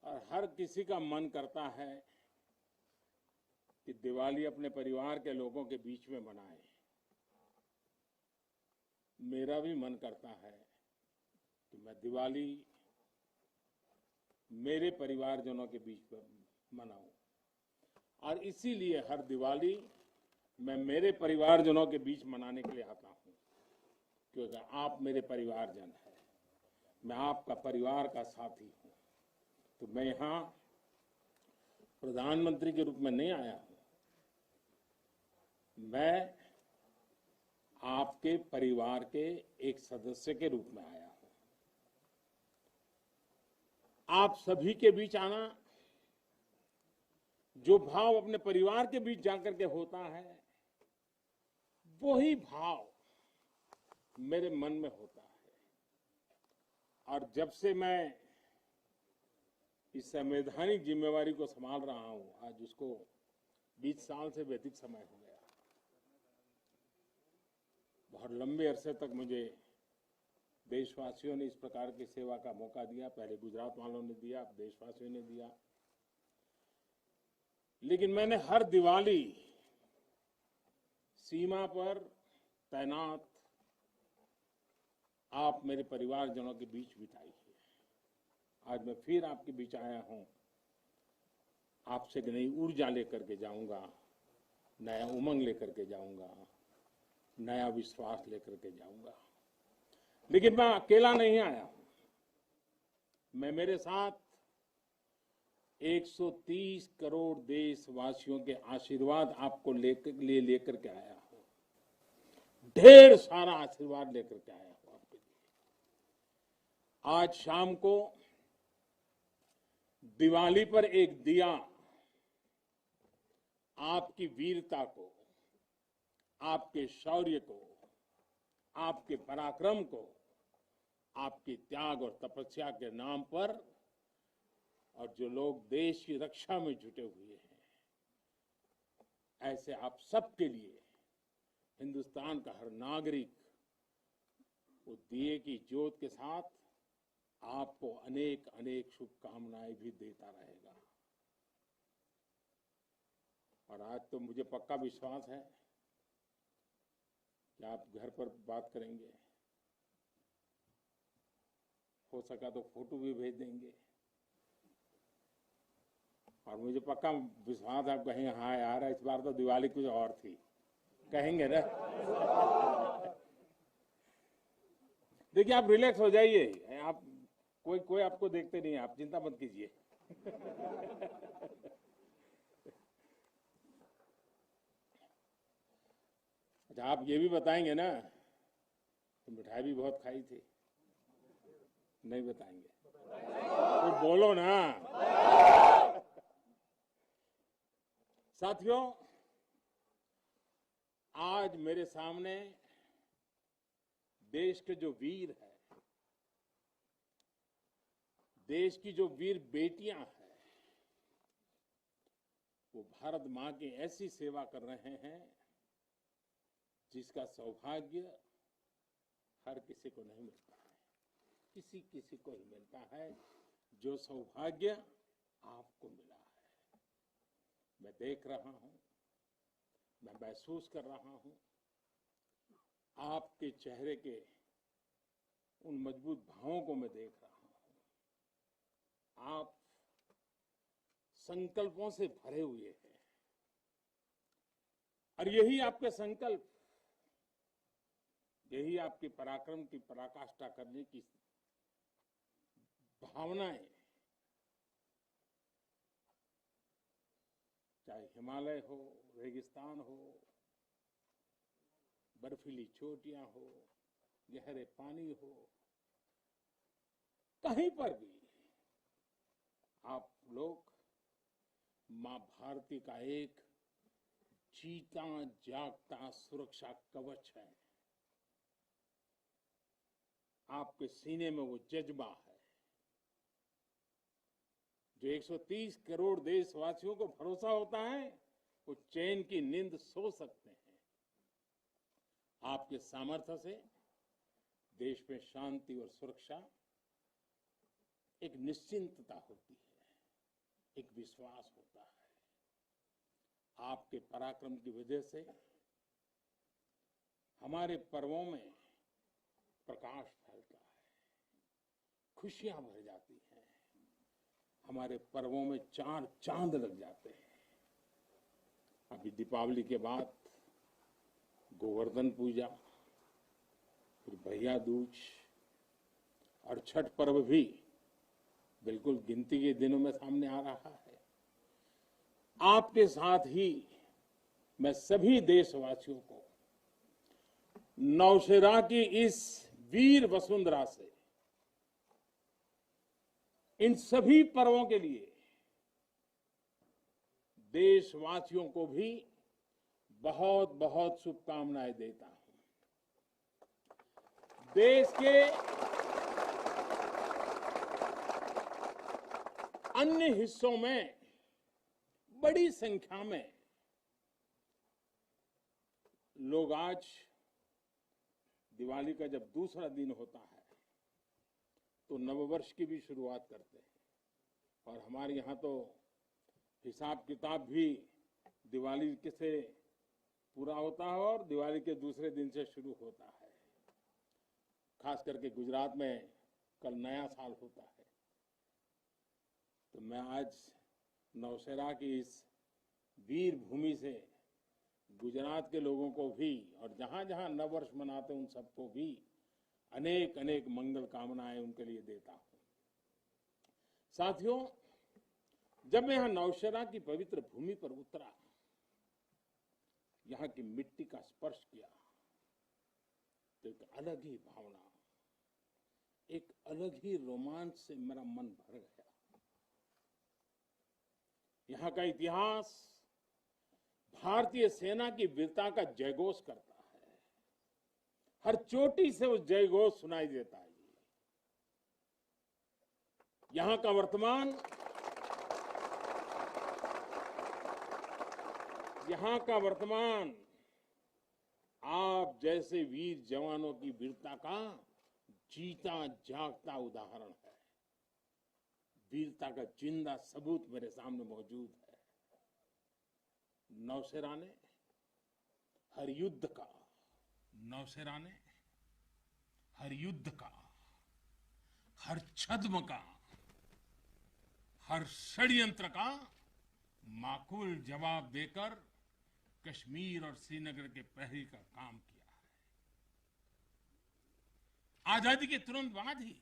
और हर किसी का मन करता है कि दिवाली अपने परिवार के लोगों के बीच में मनाए। मेरा भी मन करता है कि मैं दिवाली मेरे परिवारजनों के बीच में मनाऊं, और इसीलिए हर दिवाली मैं मेरे परिवारजनों के बीच मनाने के लिए आता हूं, क्योंकि आप मेरे परिवारजन हैं, मैं आपका परिवार का साथी हूं। तो मैं यहां प्रधानमंत्री के रूप में नहीं आया हूं, मैं आपके परिवार के एक सदस्य के रूप में आया हूं। आप सभी के बीच आना, जो भाव अपने परिवार के बीच जाकर के होता है, वही भाव मेरे मन में होता है। और जब से मैं इस संवैधानिक जिम्मेवारी को संभाल रहा हूं, आज उसको 20 साल से भी अधिक समय हो गया। बहुत लंबे अरसे तक मुझे देशवासियों ने इस प्रकार की सेवा का मौका दिया। पहले गुजरात वालों ने दिया, अब देशवासियों ने दिया। लेकिन मैंने हर दिवाली सीमा पर तैनात आप मेरे परिवारजनों के बीच बिताई है। आज मैं फिर आपके बीच आया हूं, आपसे एक नई ऊर्जा लेकर के जाऊंगा, नया उमंग लेकर के जाऊंगा, नया विश्वास लेकर के जाऊंगा। लेकिन मैं अकेला नहीं आया हूं, मैं मेरे साथ 130 करोड़ देशवासियों के आशीर्वाद आपको लेकर के आया हूं। ढेर सारा आशीर्वाद लेकर के आया हूं आपके लिए। आज शाम को दिवाली पर एक दिया आपकी वीरता को, आपके शौर्य को, आपके पराक्रम को, आपके त्याग और तपस्या के नाम पर, और जो लोग देश की रक्षा में जुटे हुए हैं, ऐसे आप सबके लिए हिंदुस्तान का हर नागरिक वो दिए की ज्योत के साथ आपको अनेक अनेक शुभकामनाएं भी देता रहेगा। और आज तो मुझे पक्का विश्वास है कि आप घर पर बात करेंगे, हो सका तो फोटो भी भेज देंगे, और मुझे पक्का विश्वास है आप कहेंगे हाँ यार इस बार तो दिवाली कुछ और थी, कहेंगे ना। देखिए आप रिलैक्स हो जाइए, आप कोई आपको देखते नहीं है, आप चिंता मत कीजिए। अच्छा आप ये भी बताएंगे ना तो मिठाई भी बहुत खाई थी, नहीं बताएंगे तो बोलो ना। साथियों, आज मेरे सामने देश के जो वीर हैं, देश की जो वीर बेटियां हैं, वो भारत मां की ऐसी सेवा कर रहे हैं जिसका सौभाग्य हर किसी को नहीं मिलता है। किसी किसी को ही मिलता है जो सौभाग्य आपको मिला है। मैं देख रहा हूं, मैं महसूस कर रहा हूं, आपके चेहरे के उन मजबूत भावों को मैं देख रहा हूं। आप संकल्पों से भरे हुए हैं, और यही आपके संकल्प, यही आपके पराक्रम की पराकाष्ठा करने की भावनाएं, चाहे हिमालय हो, रेगिस्तान हो, बर्फीली चोटियां हो, गहरे पानी हो, कहीं पर भी आप लोग मां भारती का एक जीता जागता सुरक्षा कवच है। आपके सीने में वो जज्बा है जो 130 करोड़ देशवासियों को भरोसा होता है, वो चैन की नींद सो सकते हैं। आपके सामर्थ्य से देश में शांति और सुरक्षा एक निश्चिंतता होती है। एक विश्वास होता है। आपके पराक्रम की वजह से हमारे पर्वों में प्रकाश फैलता है, खुशियां भर जाती हैं, हमारे पर्वों में चार चांद लग जाते हैं। अभी दीपावली के बाद गोवर्धन पूजा, फिर भैया दूज और छठ पर्व भी बिल्कुल गिनती के दिनों में सामने आ रहा है। आपके साथ ही मैं सभी देशवासियों को नौशेरा की इस वीर वसुंधरा से इन सभी पर्वों के लिए देशवासियों को भी बहुत बहुत शुभकामनाएं देता हूं। देश के अन्य हिस्सों में बड़ी संख्या में लोग आज दिवाली का जब दूसरा दिन होता है तो नववर्ष की भी शुरुआत करते हैं, और हमारे यहाँ तो हिसाब किताब भी दिवाली से पूरा होता है और दिवाली के दूसरे दिन से शुरू होता है। खास करके गुजरात में कल नया साल होता है। तो मैं आज नौशेरा की इस वीर भूमि से गुजरात के लोगों को भी और जहां जहां नववर्ष मनाते हैं उन सबको भी अनेक अनेक मंगल कामनाएं उनके लिए देता हूं। साथियों, जब मैं यहां नौशेरा की पवित्र भूमि पर उतरा, यहां की मिट्टी का स्पर्श किया, तो एक अलग ही भावना, एक अलग ही रोमांच से मेरा मन भर गया। यहां का इतिहास भारतीय सेना की वीरता का जयघोष करता है। हर चोटी से उस जयघोष सुनाई देता है। यहां का वर्तमान आप जैसे वीर जवानों की वीरता का जीता जागता उदाहरण है। वीरता का जिंदा सबूत मेरे सामने मौजूद है। नौशेरा ने हर युद्ध का, हर छद्म का, हर षड्यंत्र का माकूल जवाब देकर कश्मीर और श्रीनगर के प्रहरी का काम किया है। आजादी के तुरंत बाद ही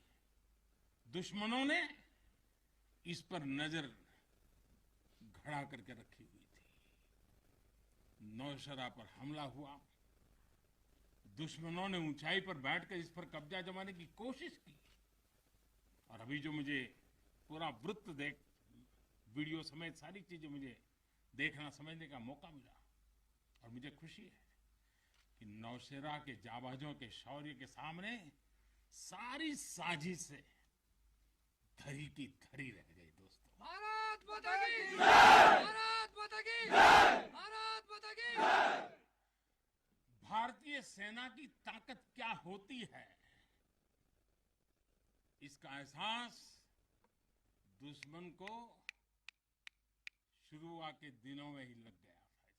दुश्मनों ने इस पर नजर खड़ा करके रखी हुई थी। नौशेरा पर हमला हुआ, दुश्मनों ने ऊंचाई पर बैठकर इस पर कब्जा जमाने की कोशिश की, और अभी जो मुझे पूरा वृत्त वीडियो समेत सारी चीजें मुझे देखना समझने का मौका मिला, और मुझे खुशी है कि नौशेरा के जाबाजों के शौर्य के सामने सारी साजिशें धरी की धरी रह गई। दोस्तों, भारत माता की जय! भारत माता की जय! भारत माता की जय! भारतीय सेना की ताकत क्या होती है, इसका एहसास दुश्मन को शुरुआत के दिनों में ही लग गया था जी।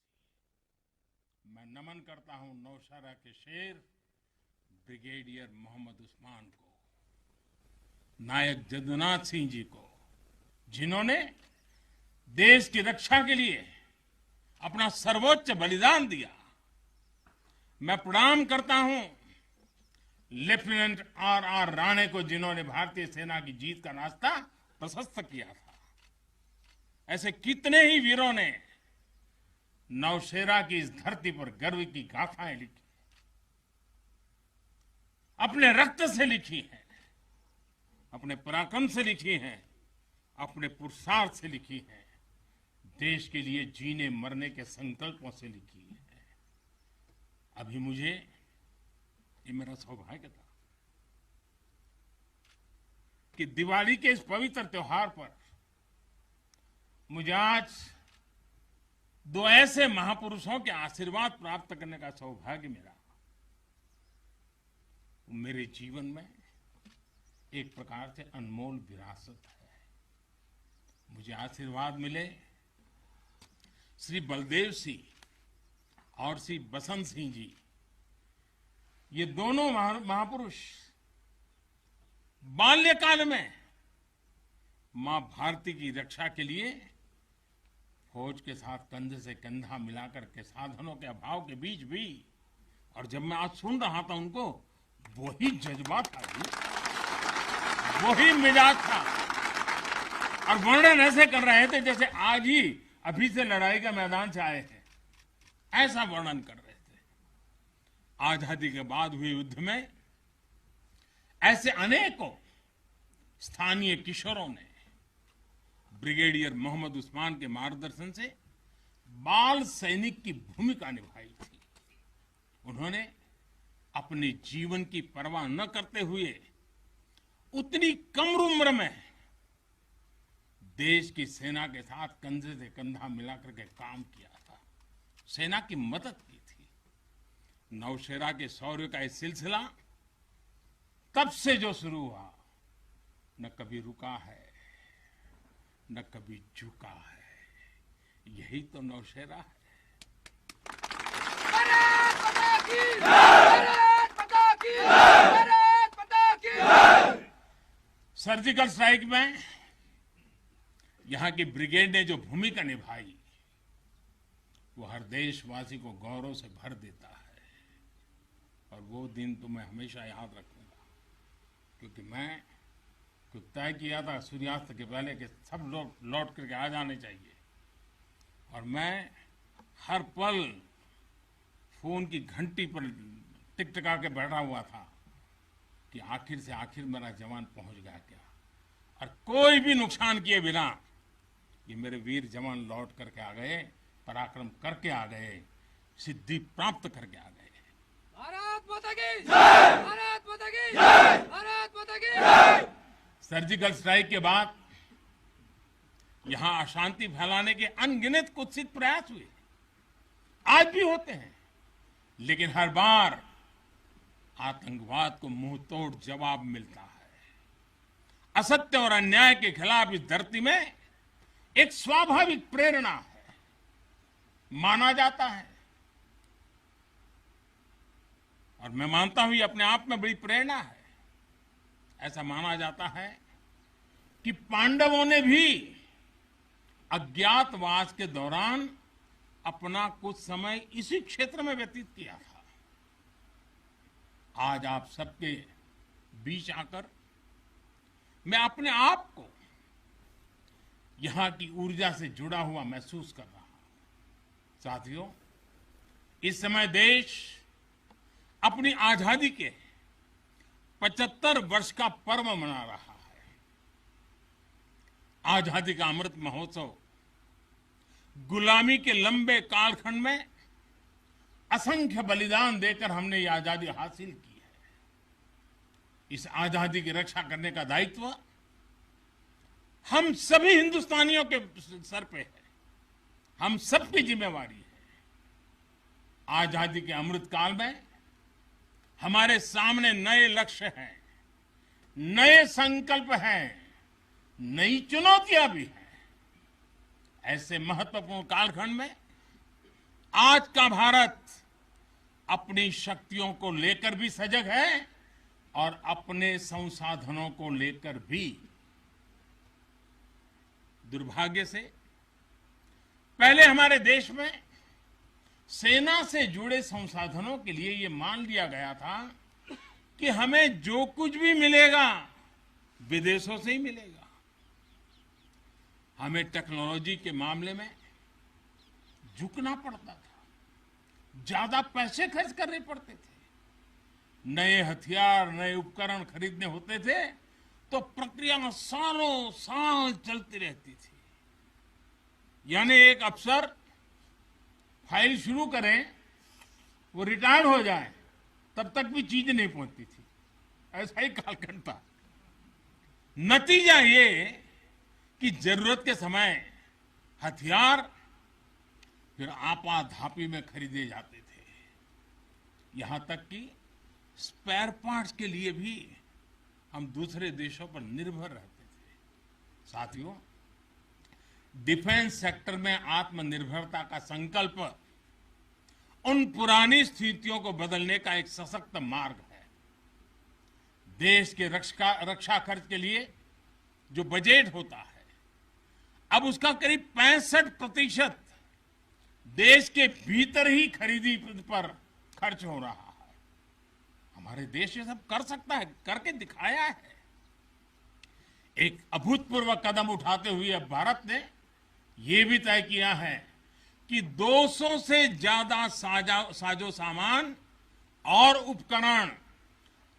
मैं नमन करता हूं नौशेरा के शेर ब्रिगेडियर मोहम्मद उस्मान को, नायक जदुनाथ सिंह जी को, जिन्होंने देश की रक्षा के लिए अपना सर्वोच्च बलिदान दिया। मैं प्रणाम करता हूं लेफ्टिनेंट आर राणे को, जिन्होंने भारतीय सेना की जीत का रास्ता प्रशस्त किया था। ऐसे कितने ही वीरों ने नौशेरा की इस धरती पर गर्व की गाथाएं लिखी, अपने रक्त से लिखी हैं, अपने पराक्रम से लिखी हैं, अपने पुरुषार्थ से लिखी हैं, देश के लिए जीने मरने के संकल्पों से लिखी है। अभी मुझे, ये मेरा सौभाग्य था कि दिवाली के इस पवित्र त्योहार पर मुझे आज दो ऐसे महापुरुषों के आशीर्वाद प्राप्त करने का सौभाग्य मिला। मेरे जीवन में एक प्रकार से अनमोल विरासत है। मुझे आशीर्वाद मिले श्री बलदेव सिंह और श्री बसंत सिंह जी, ये दोनों महापुरुष बाल्यकाल में मां भारती की रक्षा के लिए फौज के साथ कंधे से कंधा मिलाकर के साधनों के अभाव के बीच भी, और जब मैं आज सुन रहा था उनको, वही जज्बा था जी, वही मिजाज था, और वर्णन ऐसे कर रहे थे जैसे आज ही अभी से लड़ाई के मैदान से आए हैं, ऐसा वर्णन कर रहे थे। आजादी के बाद हुए युद्ध में ऐसे अनेकों स्थानीय किशोरों ने ब्रिगेडियर मोहम्मद उस्मान के मार्गदर्शन से बाल सैनिक की भूमिका निभाई थी। उन्होंने अपने जीवन की परवाह न करते हुए उतनी कम उम्र में देश की सेना के साथ कंधे से कंधा मिलाकर के काम किया था, सेना की मदद की थी। नौशेरा के शौर्य का ये सिलसिला तब से जो शुरू हुआ, न कभी रुका है न कभी झुका है। यही तो नौशेरा है। भारत माता की जय! भारत माता की जय! भारत माता की जय! सर्जिकल स्ट्राइक में यहां की ब्रिगेड ने जो भूमिका निभाई, वो हर देशवासी को गौरव से भर देता है। और वो दिन तो मैं हमेशा याद रखूंगा, क्योंकि मैं कुछ तय किया था सूर्यास्त के पहले कि सब लोग लौट करके आ जाने चाहिए, और मैं हर पल फोन की घंटी पर टिकटिका के बैठा हुआ था कि आखिर से आखिर मेरा जवान पहुंच गया क्या, और कोई भी नुकसान किए बिना ये मेरे वीर जवान लौट करके आ गए, पराक्रम करके आ गए, सिद्धि प्राप्त करके आ गए। भारत माता की जय! भारत माता की जय! भारत माता की जय! सर्जिकल स्ट्राइक के बाद यहां अशांति फैलाने के अनगिनत कुत्सित प्रयास हुए, आज भी होते हैं, लेकिन हर बार आतंकवाद को मुंह तोड़ जवाब मिलता है। असत्य और अन्याय के खिलाफ इस धरती में एक स्वाभाविक प्रेरणा है, माना जाता है, और मैं मानता हूं ये अपने आप में बड़ी प्रेरणा है। ऐसा माना जाता है कि पांडवों ने भी अज्ञातवास के दौरान अपना कुछ समय इसी क्षेत्र में व्यतीत किया था। आज आप सबके बीच आकर मैं अपने आप को यहां की ऊर्जा से जुड़ा हुआ महसूस कर रहा हूं। साथियों, इस समय देश अपनी आजादी के 75 वर्ष का पर्व मना रहा है। आजादी का अमृत महोत्सव गुलामी के लंबे कालखंड में असंख्य बलिदान देकर हमने ये आजादी हासिल की है। इस आजादी की रक्षा करने का दायित्व हम सभी हिंदुस्तानियों के सर पे है, हम सबकी जिम्मेवारी है। आजादी के अमृत काल में हमारे सामने नए लक्ष्य हैं, नए संकल्प हैं, नई चुनौतियां भी हैं। ऐसे महत्वपूर्ण कालखंड में आज का भारत अपनी शक्तियों को लेकर भी सजग है और अपने संसाधनों को लेकर भी। दुर्भाग्य से पहले हमारे देश में सेना से जुड़े संसाधनों के लिए ये मान लिया गया था कि हमें जो कुछ भी मिलेगा विदेशों से ही मिलेगा। हमें टेक्नोलॉजी के मामले में झुकना पड़ता था, ज्यादा पैसे खर्च करने पड़ते थे। नए हथियार, नए उपकरण खरीदने होते थे तो प्रक्रिया सालों साल चलती रहती थी। यानी एक अफसर फाइल शुरू करें, वो रिटायर हो जाए, तब तक भी चीज नहीं पहुंचती थी। ऐसा ही कालखंड था। नतीजा ये कि जरूरत के समय हथियार फिर आपाधापी में खरीदे जाते थे। यहां तक कि स्पेयर पार्ट्स के लिए भी हम दूसरे देशों पर निर्भर रहते थे। साथियों, डिफेंस सेक्टर में आत्मनिर्भरता का संकल्प उन पुरानी स्थितियों को बदलने का एक सशक्त मार्ग है। देश के रक्षा खर्च के लिए जो बजट होता है, अब उसका करीब 65% देश के भीतर ही खरीदी पर खर्च हो रहा है। हमारे देश ये सब कर सकता है, करके दिखाया है। एक अभूतपूर्व कदम उठाते हुए अब भारत ने यह भी तय किया है कि 200 से ज्यादा साजो सामान और उपकरण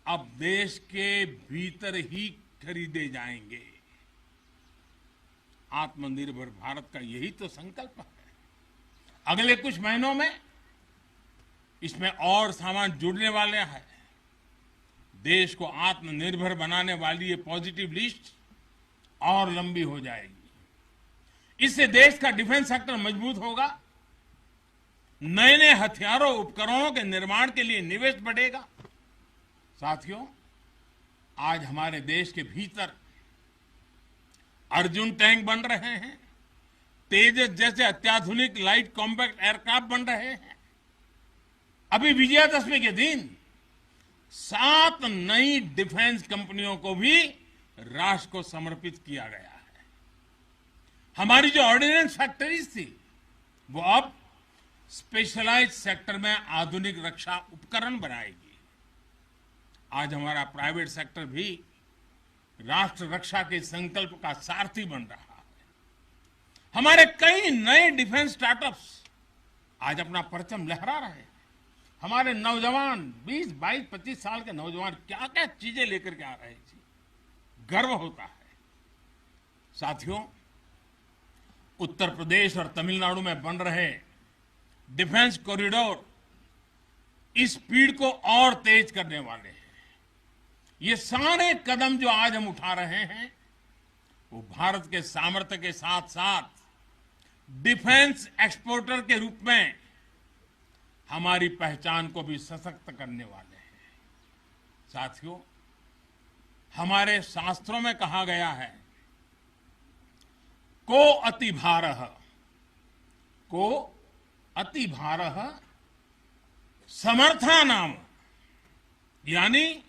अब देश के भीतर ही खरीदे जाएंगे। आत्मनिर्भर भारत का यही तो संकल्प है। अगले कुछ महीनों में इसमें और सामान जुड़ने वाले हैं। देश को आत्मनिर्भर बनाने वाली ये पॉजिटिव लिस्ट और लंबी हो जाएगी। इससे देश का डिफेंस सेक्टर मजबूत होगा, नए नए हथियारों उपकरणों के निर्माण के लिए निवेश बढ़ेगा। साथियों, आज हमारे देश के भीतर अर्जुन टैंक बन रहे हैं, तेजस जैसे अत्याधुनिक लाइट कॉम्पैक्ट एयरक्राफ्ट बन रहे हैं। अभी विजयादशमी के दिन 7 नई डिफेंस कंपनियों को भी राष्ट्र को समर्पित किया गया है। हमारी जो ऑर्डिनेंस फैक्ट्रीज थी वो अब स्पेशलाइज्ड सेक्टर में आधुनिक रक्षा उपकरण बनाएगी। आज हमारा प्राइवेट सेक्टर भी राष्ट्र रक्षा के संकल्प का सारथी बन रहा है। हमारे कई नए डिफेंस स्टार्टअप्स आज अपना परचम लहरा रहे हैं। हमारे नौजवान 20, 22, 25 साल के नौजवान क्या क्या चीजें लेकर के आ रहे हैं, गर्व होता है। साथियों, उत्तर प्रदेश और तमिलनाडु में बन रहे डिफेंस कॉरिडोर इस स्पीड को और तेज करने वाले हैं। ये सारे कदम जो आज हम उठा रहे हैं वो भारत के सामर्थ्य के साथ साथ डिफेंस एक्सपोर्टर के रूप में हमारी पहचान को भी सशक्त करने वाले हैं। साथियों, हमारे शास्त्रों में कहा गया है, को अति भारः समर्था नाम, यानी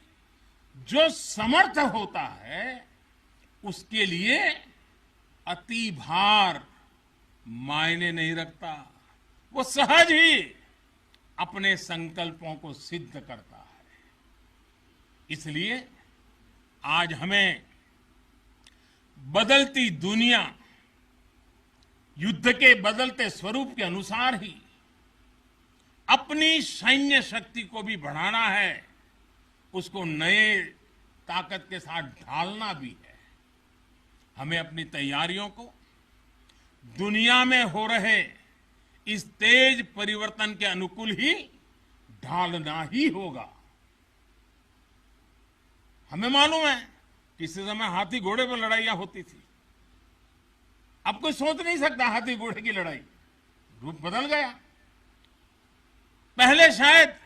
जो समर्थ होता है उसके लिए अति भार मायने नहीं रखता। वो सहज ही अपने संकल्पों को सिद्ध करता है। इसलिए आज हमें बदलती दुनिया, युद्ध के बदलते स्वरूप के अनुसार ही अपनी सैन्य शक्ति को भी बढ़ाना है, उसको नए ताकत के साथ ढालना भी है। हमें अपनी तैयारियों को दुनिया में हो रहे इस तेज परिवर्तन के अनुकूल ही ढालना ही होगा। हमें मालूम है किसी समय हाथी घोड़े पर लड़ाइयां होती थी। अब कोई सोच नहीं सकता हाथी घोड़े की लड़ाई, रूप बदल गया। पहले शायद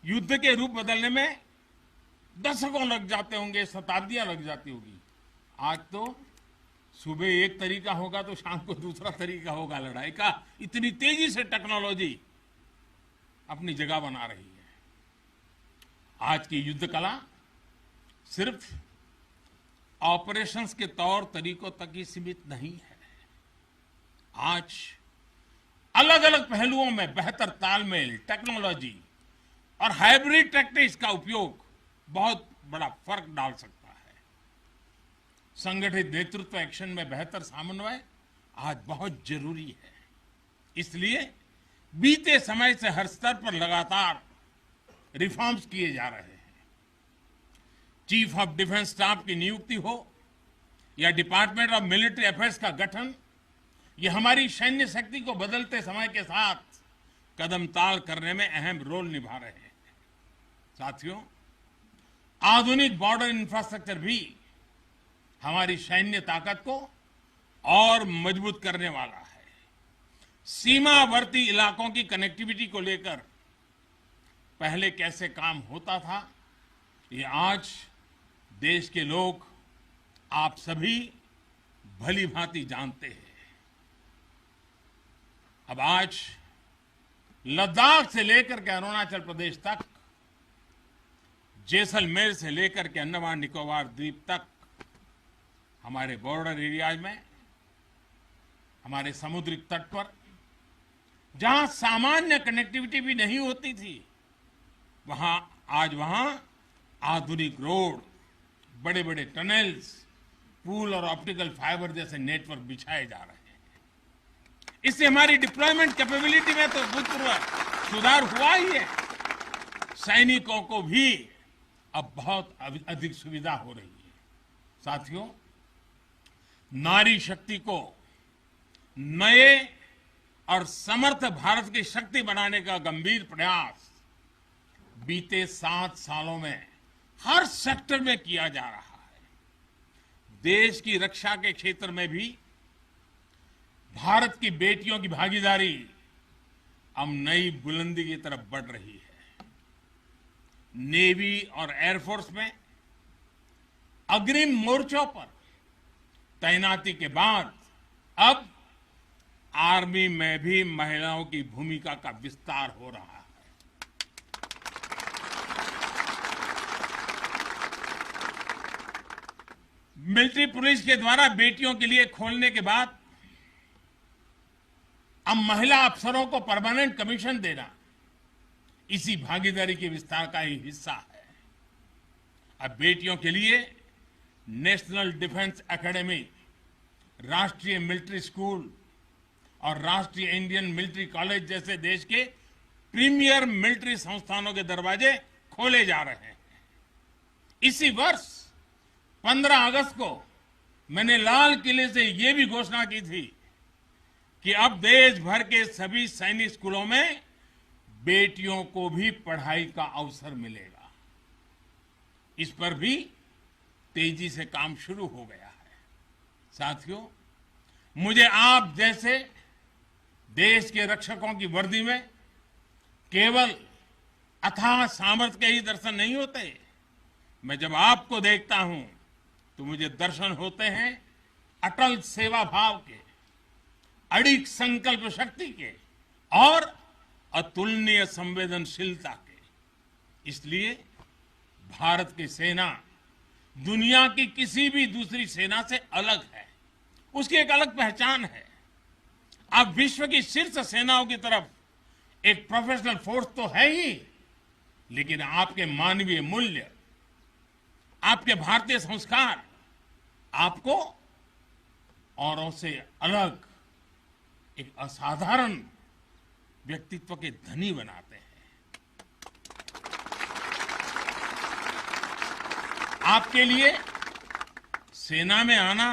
युद्ध के रूप बदलने में दशकों लग जाते होंगे, शताब्दियां लग जाती होगी। आज तो सुबह एक तरीका होगा तो शाम को दूसरा तरीका होगा लड़ाई का। इतनी तेजी से टेक्नोलॉजी अपनी जगह बना रही है। आज की युद्ध कला सिर्फ ऑपरेशंस के तौर तरीकों तक ही सीमित नहीं है। आज अलग अलग पहलुओं में बेहतर तालमेल, टेक्नोलॉजी और हाइब्रिड टैक्टिक्स का उपयोग बहुत बड़ा फर्क डाल सकता है। संगठित नेतृत्व एक्शन में बेहतर समन्वय आज बहुत जरूरी है। इसलिए बीते समय से हर स्तर पर लगातार रिफॉर्म्स किए जा रहे हैं। चीफ ऑफ डिफेंस स्टाफ की नियुक्ति हो या डिपार्टमेंट ऑफ मिलिट्री अफेयर्स का गठन, ये हमारी सैन्य शक्ति को बदलते समय के साथ कदम ताल करने में अहम रोल निभा रहे हैं। साथियों, आधुनिक बॉर्डर इंफ्रास्ट्रक्चर भी हमारी सैन्य ताकत को और मजबूत करने वाला है। सीमावर्ती इलाकों की कनेक्टिविटी को लेकर पहले कैसे काम होता था, ये आज देश के लोग, आप सभी भली भांति जानते हैं। अब आज लद्दाख से लेकर के अरुणाचल प्रदेश तक, जैसलमेर से लेकर के अंडमान निकोबार द्वीप तक, हमारे बॉर्डर एरियाज में, हमारे समुद्री तट पर जहां सामान्य कनेक्टिविटी भी नहीं होती थी, आज वहां आधुनिक रोड, बड़े बड़े टनल्स, पूल और ऑप्टिकल फाइबर जैसे नेटवर्क बिछाए जा रहे हैं। इससे हमारी डिप्लॉयमेंट कैपेबिलिटी में तो भूतपूर्व सुधार हुआ ही है। सैनिकों को भी अब बहुत अधिक सुविधा हो रही है। साथियों, नारी शक्ति को नए और समर्थ भारत की शक्ति बनाने का गंभीर प्रयास बीते 7 सालों में हर सेक्टर में किया जा रहा है। देश की रक्षा के क्षेत्र में भी भारत की बेटियों की भागीदारी अब नई बुलंदी की तरफ बढ़ रही है। नेवी और एयरफोर्स में अग्रिम मोर्चों पर तैनाती के बाद अब आर्मी में भी महिलाओं की भूमिका का विस्तार हो रहा है। मिलिट्री पुलिस के द्वारा बेटियों के लिए खोलने के बाद अब महिला अफसरों को परमानेंट कमीशन देना इसी भागीदारी के विस्तार का ही हिस्सा है। अब बेटियों के लिए नेशनल डिफेंस एकेडमी, राष्ट्रीय मिलिट्री स्कूल और राष्ट्रीय इंडियन मिलिट्री कॉलेज जैसे देश के प्रीमियर मिलिट्री संस्थानों के दरवाजे खोले जा रहे हैं। इसी वर्ष 15 अगस्त को मैंने लाल किले से यह भी घोषणा की थी कि अब देश भर के सभी सैनिक स्कूलों में बेटियों को भी पढ़ाई का अवसर मिलेगा। इस पर भी तेजी से काम शुरू हो गया है। साथियों, मुझे आप जैसे देश के रक्षकों की वर्दी में केवल अथाह सामर्थ्य के ही दर्शन नहीं होते। मैं जब आपको देखता हूं तो मुझे दर्शन होते हैं अटल सेवा भाव के, अडिग संकल्प शक्ति के और अतुलनीय संवेदनशीलता के। इसलिए भारत की सेना दुनिया की किसी भी दूसरी सेना से अलग है। उसकी एक अलग पहचान है। अब विश्व की शीर्ष सेनाओं की तरफ एक प्रोफेशनल फोर्स तो है ही, लेकिन आपके मानवीय मूल्य, आपके भारतीय संस्कार आपको औरों से अलग एक असाधारण व्यक्तित्व के धनी बनाते हैं। आपके लिए सेना में आना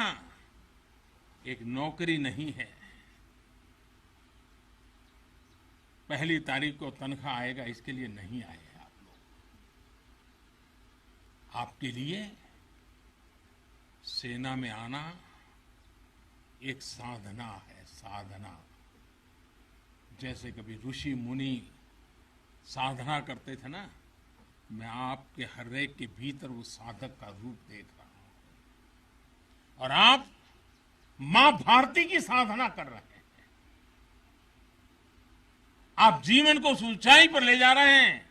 एक नौकरी नहीं है। पहली तारीख को तनख्वाह आएगा इसके लिए नहीं आए हैं आप लोग। आपके लिए सेना में आना एक साधना है, साधना। जैसे कभी ऋषि मुनि साधना करते थे ना, मैं आपके हर एक के भीतर उस साधक का रूप देख रहा हूं। और आप मां भारती की साधना कर रहे हैं। आप जीवन को उस ऊंचाई पर ले जा रहे हैं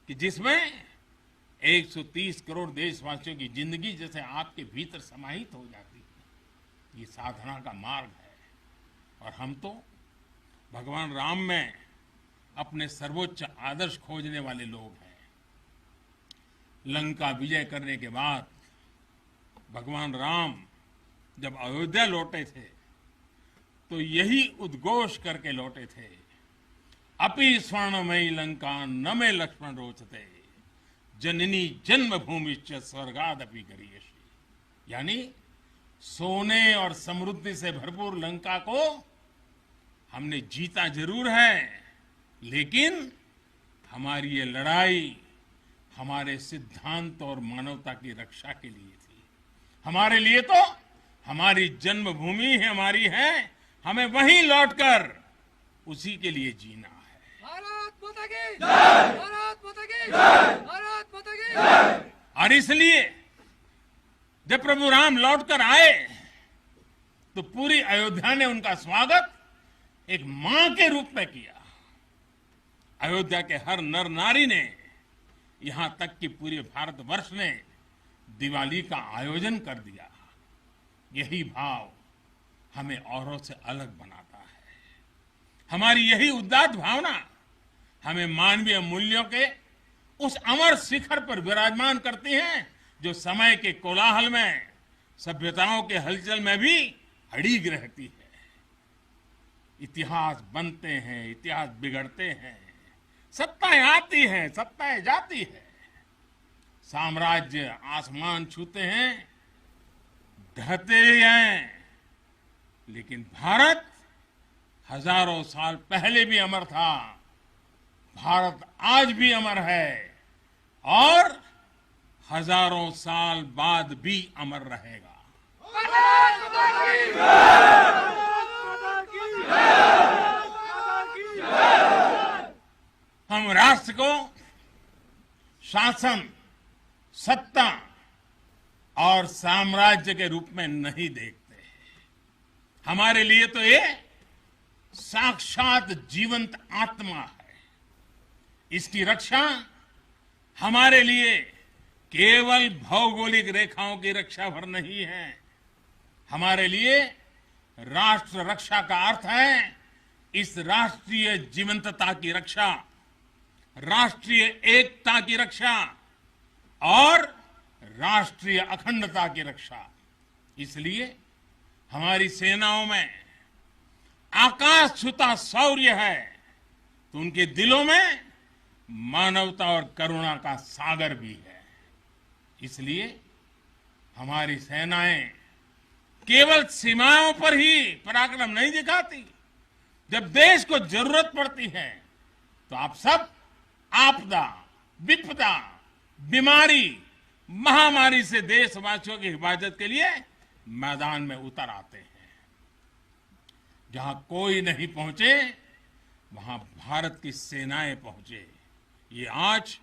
कि जिसमें 130 करोड़ देशवासियों की जिंदगी जैसे आपके भीतर समाहित हो जाती है। ये साधना का मार्ग है। और हम तो भगवान राम में अपने सर्वोच्च आदर्श खोजने वाले लोग हैं। लंका विजय करने के बाद भगवान राम जब अयोध्या लौटे थे तो यही उद्घोष करके लौटे थे, अपि स्वर्णमयी लंका न मे लक्ष्मण रोचते, जननी जन्मभूमिश्च स्वर्गादपि गरीयसी। यानी सोने और समृद्धि से भरपूर लंका को हमने जीता जरूर है, लेकिन हमारी ये लड़ाई हमारे सिद्धांत और मानवता की रक्षा के लिए थी। हमारे लिए तो हमारी जन्मभूमि ही हमारी है, हमें वहीं लौटकर उसी के लिए जीना है। भारत माता की जय, भारत माता की जय, भारत माता की जय। और इसलिए जब प्रभु राम लौटकर आए तो पूरी अयोध्या ने उनका स्वागत एक मां के रूप में किया। अयोध्या के हर नर नारी ने, यहां तक कि पूरे भारतवर्ष ने दिवाली का आयोजन कर दिया। यही भाव हमें औरों से अलग बनाता है। हमारी यही उदात्त भावना हमें मानवीय मूल्यों के उस अमर शिखर पर विराजमान करती है जो समय के कोलाहल में, सभ्यताओं के हलचल में भी अड़िग रहती है। इतिहास बनते हैं, इतिहास बिगड़ते हैं, सत्ताएं आती हैं, सत्ताएं जाती है, साम्राज्य आसमान छूते हैं, ढहते हैं, लेकिन भारत हजारों साल पहले भी अमर था, भारत आज भी अमर है और हजारों साल बाद भी अमर रहेगा। हम राष्ट्र को शासन, सत्ता और साम्राज्य के रूप में नहीं देखते। हमारे लिए तो ये साक्षात जीवंत आत्मा है। इसकी रक्षा हमारे लिए केवल भौगोलिक रेखाओं की रक्षा भर नहीं है। हमारे लिए राष्ट्र रक्षा का अर्थ है इस राष्ट्रीय जीवंतता की रक्षा, राष्ट्रीय एकता की रक्षा और राष्ट्रीय अखंडता की रक्षा। इसलिए हमारी सेनाओं में आकाश छूता शौर्य है तो उनके दिलों में मानवता और करुणा का सागर भी है। इसलिए हमारी सेनाएं केवल सीमाओं पर ही पराक्रम नहीं दिखाती। जब देश को जरूरत पड़ती है तो आप सब आपदा, विपदा, बीमारी, महामारी से देशवासियों की हिफाजत के लिए मैदान में उतर आते हैं। जहां कोई नहीं पहुंचे वहां भारत की सेनाएं पहुंचे। ये आज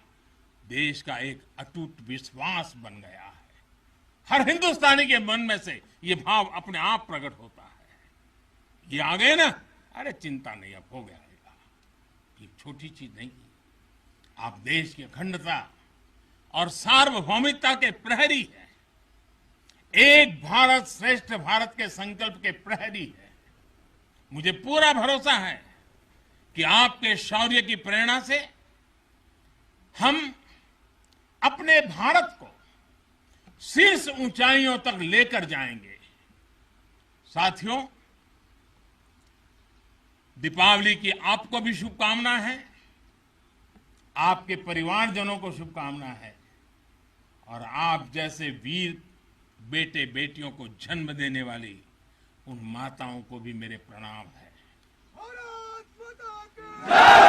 देश का एक अटूट विश्वास बन गया है। हर हिंदुस्तानी के मन में से ये भाव अपने आप प्रकट होता है। ये आ गए ना, अरे चिंता नहीं, अब हो गया है। ये छोटी चीज नहीं, आप देश की अखंडता और सार्वभौमिकता के प्रहरी हैं। एक भारत श्रेष्ठ भारत के संकल्प के प्रहरी हैं। मुझे पूरा भरोसा है कि आपके शौर्य की प्रेरणा से हम अपने भारत को शीर्ष ऊंचाइयों तक लेकर जाएंगे। साथियों, दीपावली की आपको भी शुभकामना है, आपके परिवारजनों को शुभकामना है और आप जैसे वीर बेटे बेटियों को जन्म देने वाली उन माताओं को भी मेरे प्रणाम है। भारत माता की